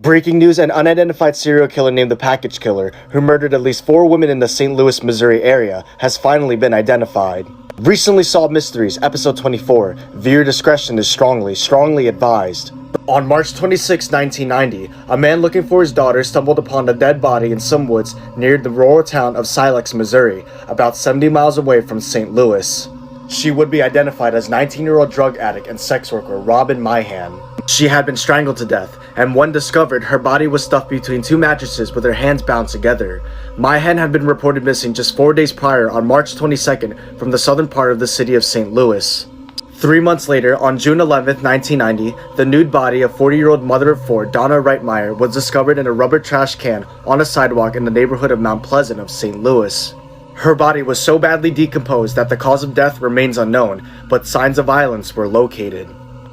Breaking news: an unidentified serial killer named the Package Killer, who murdered at least 4 women in the St. Louis, Missouri area, has finally been identified. Recently Solved Mysteries, episode 24. Viewer discretion is strongly advised. On March 26, 1990, a man looking for his daughter stumbled upon a dead body in some woods near the rural town of Silex, Missouri, about 70 miles away from St. Louis. She would be identified as 19-year-old drug addict and sex worker Robin Myhan. She had been strangled to death, and when discovered, her body was stuffed between 2 mattresses with her hands bound together. Myhan had been reported missing just 4 days prior on March 22nd from the southern part of the city of St. Louis. 3 months later, on June 11, 1990, the nude body of 40-year-old mother of 4, Donna Reitmeyer, was discovered in a rubber trash can on a sidewalk in the neighborhood of Mount Pleasant of St. Louis. Her body was so badly decomposed that the cause of death remains unknown, but signs of violence were located.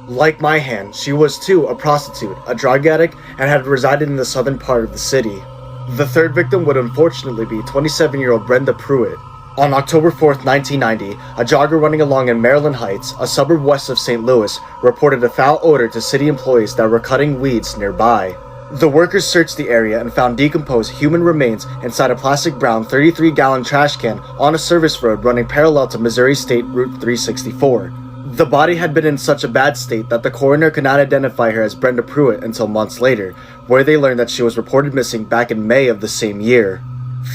Like Myhan, she was too a prostitute, a drug addict, and had resided in the southern part of the city. The third victim would unfortunately be 27-year-old Brenda Pruitt. On October 4, 1990, a jogger running along in Maryland Heights, a suburb west of St. Louis, reported a foul odor to city employees that were cutting weeds nearby. The workers searched the area and found decomposed human remains inside a plastic brown 33-gallon trash can on a service road running parallel to Missouri State Route 364. The body had been in such a bad state that the coroner could not identify her as Brenda Pruitt until months later, where they learned that she was reported missing back in May of the same year.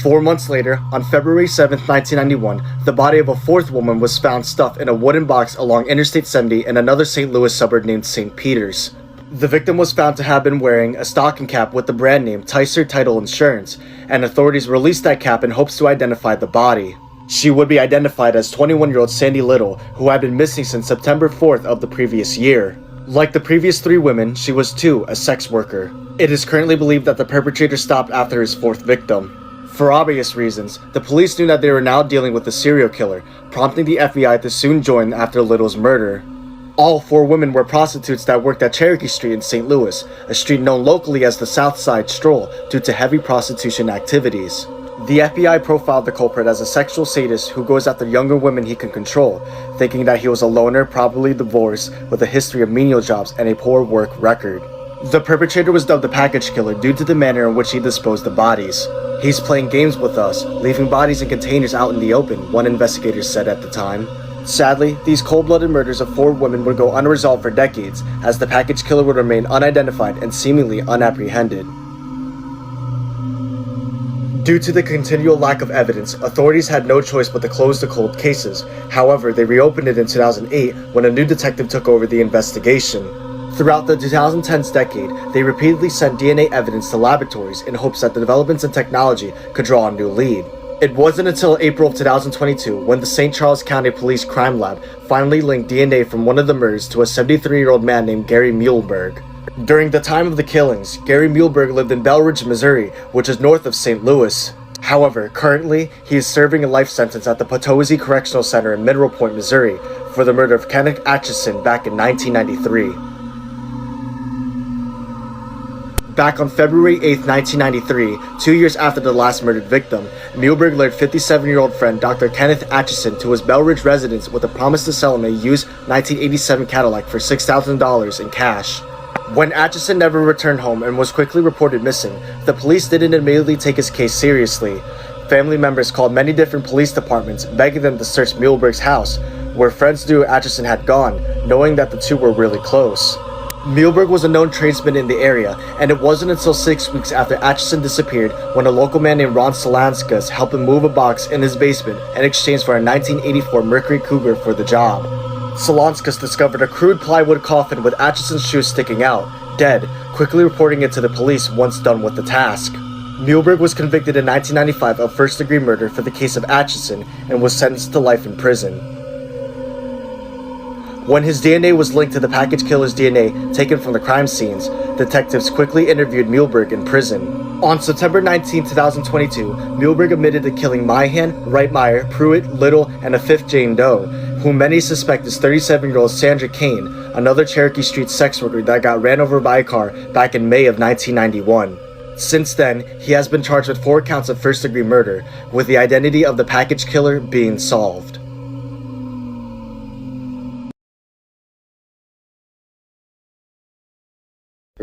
4 months later, on February 7, 1991, the body of a 4th woman was found stuffed in a wooden box along Interstate 70 in another St. Louis suburb named St. Peters. The victim was found to have been wearing a stocking cap with the brand name Ticer Title Insurance, and authorities released that cap in hopes to identify the body. She would be identified as 21-year-old Sandy Little, who had been missing since September 4th of the previous year. Like the previous 3 women, she was too a sex worker. It is currently believed that the perpetrator stopped after his 4th victim. For obvious reasons, the police knew that they were now dealing with a serial killer, prompting the FBI to soon join after Little's murder. All 4 women were prostitutes that worked at Cherokee Street in St. Louis, a street known locally as the South Side Stroll due to heavy prostitution activities. The FBI profiled the culprit as a sexual sadist who goes after younger women he can control, thinking that he was a loner, probably divorced, with a history of menial jobs and a poor work record. The perpetrator was dubbed the Package Killer due to the manner in which he disposed of bodies. "He's playing games with us, leaving bodies in containers out in the open," one investigator said at the time. Sadly, these cold-blooded murders of 4 women would go unresolved for decades, as the Package Killer would remain unidentified and seemingly unapprehended. Due to the continual lack of evidence, authorities had no choice but to close the cold cases. However, they reopened it in 2008 when a new detective took over the investigation. Throughout the 2010s decade, they repeatedly sent DNA evidence to laboratories in hopes that the developments in technology could draw a new lead. It wasn't until April of 2022 when the St. Charles County Police Crime Lab finally linked DNA from one of the murders to a 73-year-old man named Gary Muehlberg. During the time of the killings, Gary Muehlberg lived in Bell Ridge, Missouri, which is north of St. Louis. However, currently, he is serving a life sentence at the Potosi Correctional Center in Mineral Point, Missouri, for the murder of Kenneth Atchison back in 1993. Back on February 8, 1993, 2 years after the last murdered victim, Muehlberg lured 57-year-old friend Dr. Kenneth Atchison to his Bell Ridge residence with a promise to sell him a used 1987 Cadillac for $6,000 in cash. When Atchison never returned home and was quickly reported missing, the police didn't immediately take his case seriously. Family members called many different police departments, begging them to search Muehlberg's house, where friends knew Atchison had gone, knowing that the two were really close. Muehlberg was a known tradesman in the area, and it wasn't until 6 weeks after Atchison disappeared when a local man named Ron Solanskas helped him move a box in his basement in exchange for a 1984 Mercury Cougar for the job. Solanskas discovered a crude plywood coffin with Atchison's shoes sticking out, dead, quickly reporting it to the police once done with the task. Muehlberg was convicted in 1995 of first-degree murder for the case of Atchison and was sentenced to life in prison. When his DNA was linked to the Package Killer's DNA taken from the crime scenes, detectives quickly interviewed Muehlberg in prison. On September 19, 2022, Muehlberg admitted to killing Myhan, Reitmeyer, Pruitt, Little, and a 5th Jane Doe, whom many suspect is 37-year-old Sandra Kane, another Cherokee Street sex worker that got ran over by a car back in May of 1991. Since then, he has been charged with 4 counts of first-degree murder, with the identity of the Package Killer being solved.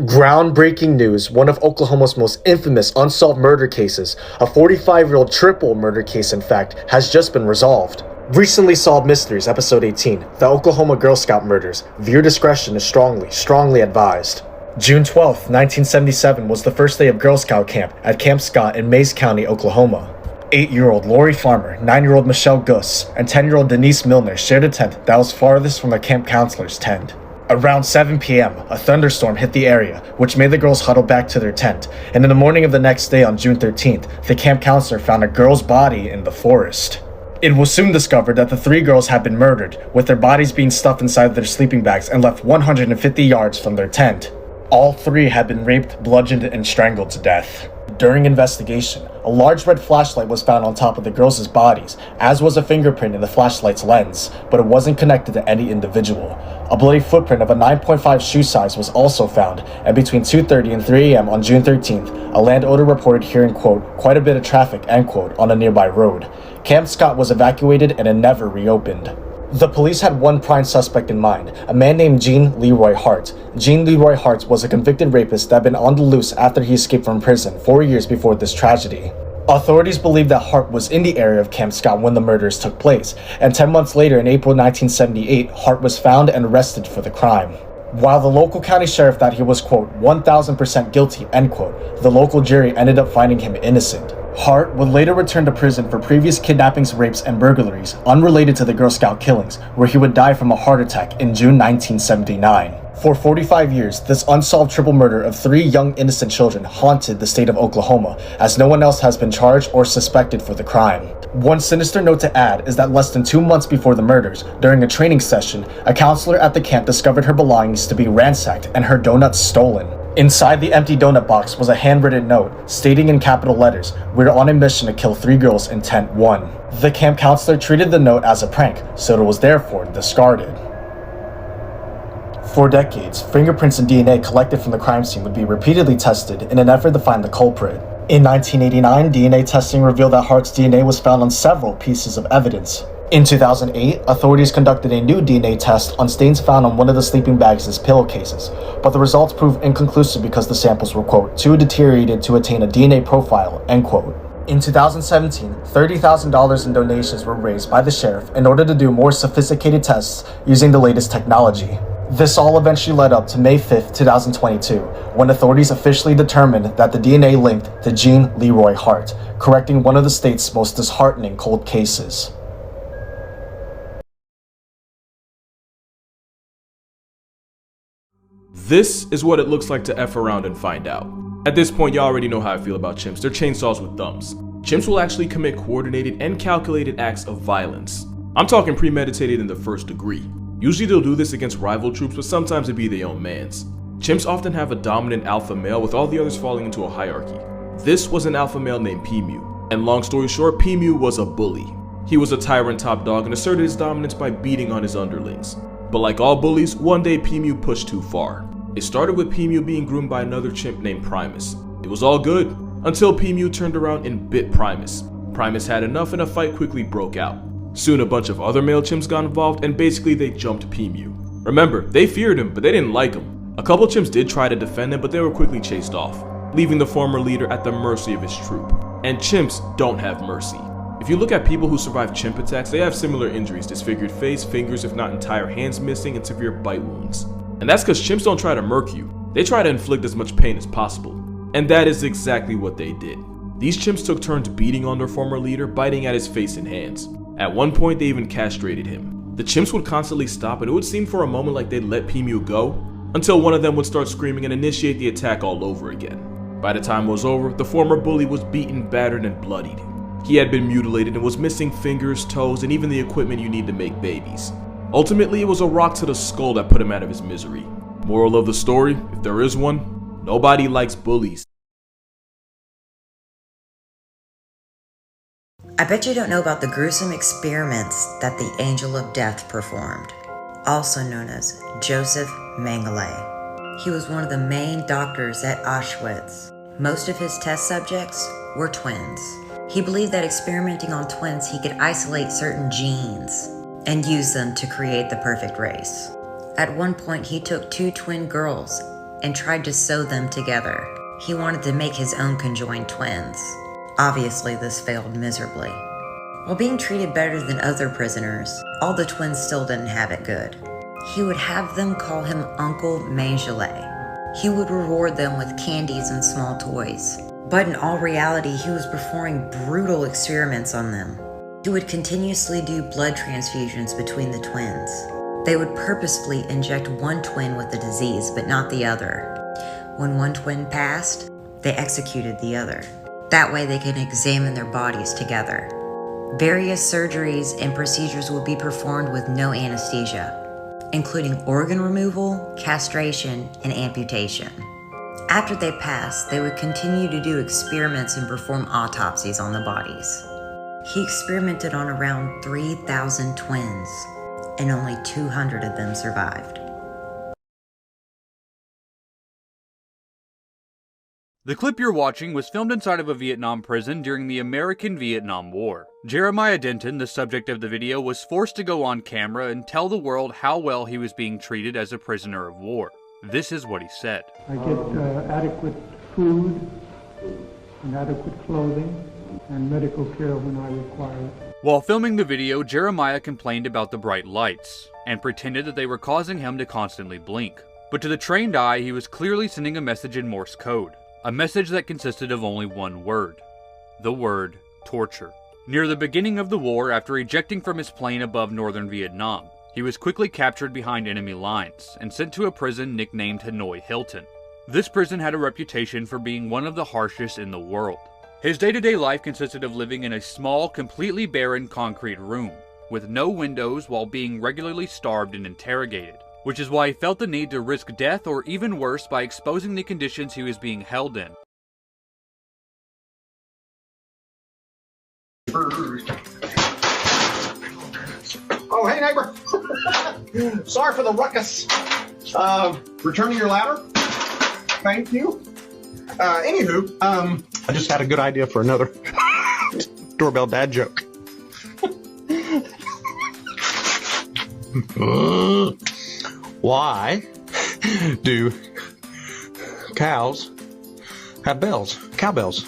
Groundbreaking news, one of Oklahoma's most infamous unsolved murder cases, a 45-year-old triple murder case in fact, has just been resolved. Recently Solved Mysteries, Episode 18, The Oklahoma Girl Scout Murders. Viewer discretion is strongly advised. June 12, 1977 was the first day of Girl Scout camp at Camp Scott in Mays County, Oklahoma. 8-year-old Lori Farmer, 9-year-old Michelle Gus, and 10-year-old Denise Milner shared a tent that was farthest from the camp counselor's tent. Around 7 p.m., a thunderstorm hit the area, which made the girls huddle back to their tent, and in the morning of the next day on June 13th, the camp counselor found a girl's body in the forest. It was soon discovered that the 3 girls had been murdered, with their bodies being stuffed inside their sleeping bags and left 150 yards from their tent. All 3 had been raped, bludgeoned, and strangled to death. During investigation, a large red flashlight was found on top of the girls' bodies, as was a fingerprint in the flashlight's lens, but it wasn't connected to any individual. A bloody footprint of a 9.5 shoe size was also found, and between 2:30 and 3 a.m. on June 13th, a landowner reported hearing, quote, quite a bit of traffic, end quote, on a nearby road. Camp Scott was evacuated and it never reopened. The police had one prime suspect in mind, a man named Gene Leroy Hart. Gene Leroy Hart was a convicted rapist that had been on the loose after he escaped from prison 4 years before this tragedy. Authorities believe that Hart was in the area of Camp Scott when the murders took place, and 10 months later in April 1978, Hart was found and arrested for the crime. While the local county sheriff thought he was, quote, 1000% guilty, end quote, the local jury ended up finding him innocent. Hart would later return to prison for previous kidnappings, rapes, and burglaries unrelated to the Girl Scout killings, where he would die from a heart attack in June 1979. For 45 years, this unsolved triple murder of 3 young innocent children haunted the state of Oklahoma, as no one else has been charged or suspected for the crime. One sinister note to add is that less than 2 months before the murders, during a training session, a counselor at the camp discovered her belongings to be ransacked and her donuts stolen. Inside the empty donut box was a handwritten note stating in capital letters, "We're on a mission to kill 3 girls in Tent 1. The camp counselor treated the note as a prank, so it was therefore discarded. For decades, fingerprints and DNA collected from the crime scene would be repeatedly tested in an effort to find the culprit. In 1989, DNA testing revealed that Hart's DNA was found on several pieces of evidence. In 2008, authorities conducted a new DNA test on stains found on one of the sleeping bags' pillowcases, but the results proved inconclusive because the samples were, quote, too deteriorated to attain a DNA profile, end quote. In 2017, $30,000 in donations were raised by the sheriff in order to do more sophisticated tests using the latest technology. This all eventually led up to May 5, 2022, when authorities officially determined that the DNA linked to Gene Leroy Hart, correcting one of the state's most disheartening cold cases. This is what it looks like to F around and find out. At this point, you already know how I feel about chimps. They're chainsaws with thumbs. Chimps will actually commit coordinated and calculated acts of violence. I'm talking premeditated in the first degree. Usually they'll do this against rival troops, but sometimes it be their own mans. Chimps often have a dominant alpha male with all the others falling into a hierarchy. This was an alpha male named P-Mew, and long story short, P-Mew was a bully. He was a tyrant top dog and asserted his dominance by beating on his underlings. But like all bullies, one day P-Mew pushed too far. It started with P-Mew being groomed by another chimp named Primus. It was all good, until P-Mew turned around and bit Primus. Primus had enough and a fight quickly broke out. Soon a bunch of other male chimps got involved and basically they jumped P-Mew. Remember, they feared him, but they didn't like him. A couple chimps did try to defend him, but they were quickly chased off, leaving the former leader at the mercy of his troop. And chimps don't have mercy. If you look at people who survive chimp attacks, they have similar injuries: disfigured face, fingers, if not entire hands missing, and severe bite wounds. And that's because chimps don't try to murk you, they try to inflict as much pain as possible. And that is exactly what they did. These chimps took turns beating on their former leader, biting at his face and hands. At one point, they even castrated him. The chimps would constantly stop, and it would seem for a moment like they'd let P-Mew go, until one of them would start screaming and initiate the attack all over again. By the time it was over, the former bully was beaten, battered, and bloodied. He had been mutilated and was missing fingers, toes, and even the equipment you need to make babies. Ultimately, it was a rock to the skull that put him out of his misery. Moral of the story, if there is one, nobody likes bullies. I bet you don't know about the gruesome experiments that the Angel of Death performed, also known as Joseph Mengele. He was one of the main doctors at Auschwitz. Most of his test subjects were twins. He believed that experimenting on twins, he could isolate certain genes and use them to create the perfect race. At one point, he took 2 twin girls and tried to sew them together. He wanted to make his own conjoined twins. Obviously, this failed miserably. While being treated better than other prisoners, all the twins still didn't have it good. He would have them call him Uncle Mangele. He would reward them with candies and small toys. But in all reality, he was performing brutal experiments on them. He would continuously do blood transfusions between the twins. They would purposefully inject one twin with the disease, but not the other. When one twin passed, they executed the other. That way they could examine their bodies together. Various surgeries and procedures would be performed with no anesthesia, including organ removal, castration, and amputation. After they passed, they would continue to do experiments and perform autopsies on the bodies. He experimented on around 3,000 twins, and only 200 of them survived. The clip you're watching was filmed inside of a Vietnam prison during the American-Vietnam War. Jeremiah Denton, the subject of the video, was forced to go on camera and tell the world how well he was being treated as a prisoner of war. This is what he said. I get adequate food and adequate clothing and medical care when I require it. While filming the video, Jeremiah complained about the bright lights and pretended that they were causing him to constantly blink. But to the trained eye, he was clearly sending a message in Morse code. A message that consisted of only one word. The word torture. Near the beginning of the war, after ejecting from his plane above northern Vietnam, he was quickly captured behind enemy lines and sent to a prison nicknamed Hanoi Hilton. This prison had a reputation for being one of the harshest in the world. His day-to-day life consisted of living in a small, completely barren concrete room, with no windows while being regularly starved and interrogated, which is why he felt the need to risk death or even worse by exposing the conditions he was being held in. Oh, hey, neighbor. Sorry for the ruckus. Returning your ladder? Thank you. Anywho, I just had a good idea for another doorbell dad joke. Why do cows have bells? Cowbells.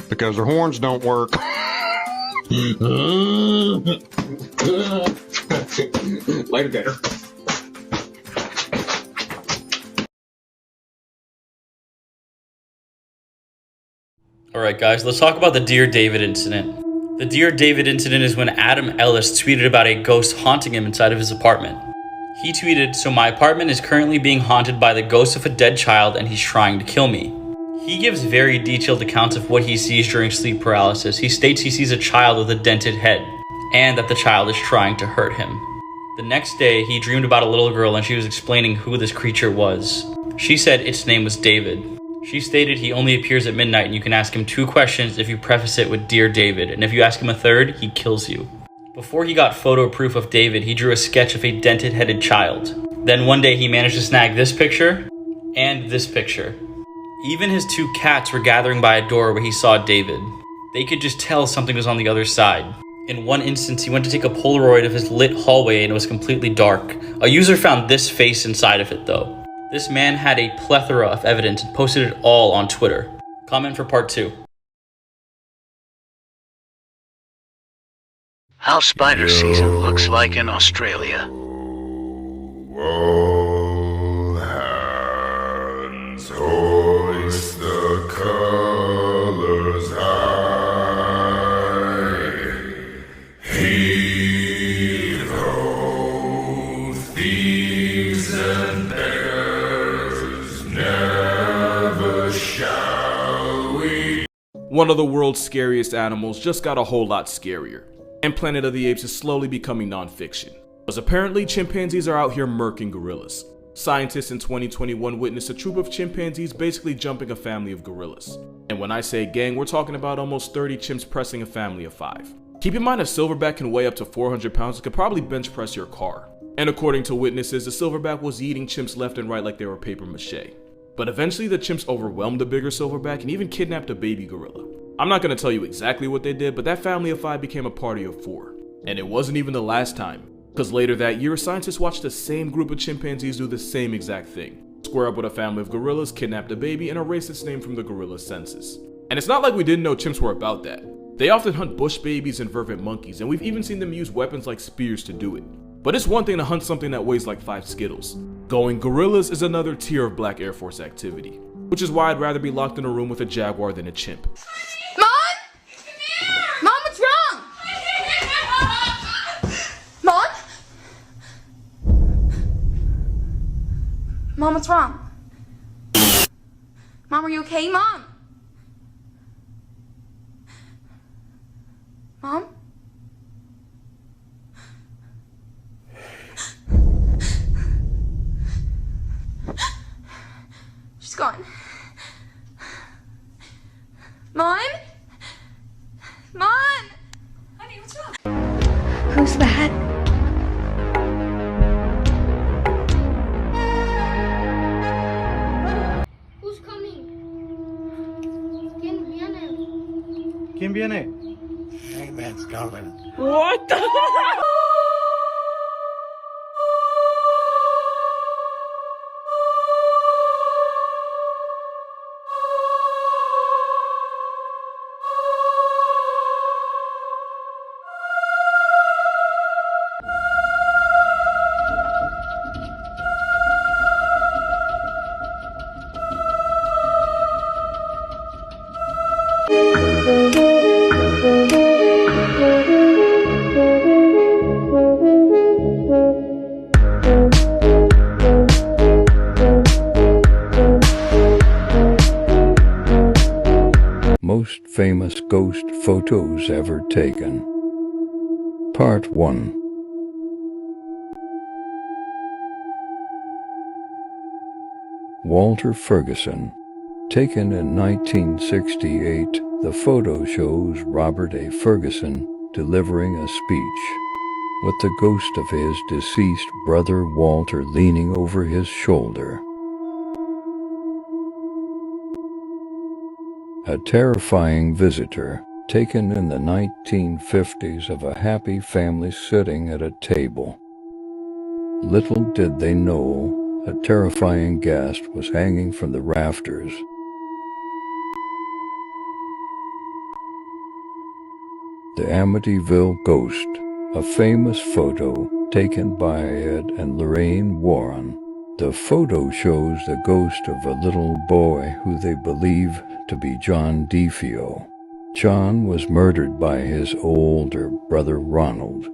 Because their horns don't work. Later, Gator. Alright guys, let's talk about the Dear David incident. The Dear David incident is when Adam Ellis tweeted about a ghost haunting him inside of his apartment. He tweeted, "So my apartment is currently being haunted by the ghost of a dead child and he's trying to kill me." He gives very detailed accounts of what he sees during sleep paralysis. He states he sees a child with a dented head and that the child is trying to hurt him. The next day, he dreamed about a little girl and she was explaining who this creature was. She said its name was David. She stated he only appears at midnight and you can ask him 2 questions if you preface it with Dear David, and if you ask him a third, he kills you. Before he got photo proof of David, he drew a sketch of a dented-headed child. Then one day he managed to snag this picture and this picture. Even his 2 cats were gathering by a door where he saw David. They could just tell something was on the other side. In one instance, he went to take a Polaroid of his lit hallway and it was completely dark. A user found this face inside of it though. This man had a plethora of evidence and posted it all on Twitter. Comment for part 2. How spider season looks like in Australia. All hands hoist the colors high. Heave ho, thieves and beggars, never shall we. One of the world's scariest animals just got a whole lot scarier, and Planet of the Apes is slowly becoming non-fiction. Because apparently chimpanzees are out here murking gorillas. Scientists in 2021 witnessed a troop of chimpanzees basically jumping a family of gorillas. And when I say gang, we're talking about almost 30 chimps pressing a family of 5. Keep in mind a silverback can weigh up to 400 pounds and could probably bench press your car. And according to witnesses, the silverback was eating chimps left and right like they were paper mache. But eventually the chimps overwhelmed the bigger silverback and even kidnapped a baby gorilla. I'm not going to tell you exactly what they did, but that family of 5 became a party of 4. And it wasn't even the last time. Because later that year, scientists watched the same group of chimpanzees do the same exact thing. Square up with a family of gorillas, kidnapped a baby, and erase its name from the gorilla census. And it's not like we didn't know chimps were about that. They often hunt bush babies and vervet monkeys, and we've even seen them use weapons like spears to do it. But it's one thing to hunt something that weighs like 5 Skittles. Going gorillas is another tier of Black Air Force activity, which is why I'd rather be locked in a room with a jaguar than a chimp. Mom? Mom, what's wrong? Mom? Mom, what's wrong? Mom, are you okay, Mom? Mom? She's gone. Mom? Mom? Honey, what's wrong? Who's that? Who's coming? ¿Quién viene? ¿Quién viene? Hangman's coming. What the hell? Most famous ghost photos ever taken. Part 1. Walter Ferguson. Taken in 1968, the photo shows Robert A. Ferguson delivering a speech, with the ghost of his deceased brother Walter leaning over his shoulder. A terrifying visitor, taken in the 1950s of a happy family sitting at a table. Little did they know, a terrifying guest was hanging from the rafters. The Amityville Ghost, a famous photo taken by Ed and Lorraine Warren. The photo shows the ghost of a little boy who they believe to be John DeFeo. John was murdered by his older brother Ronald,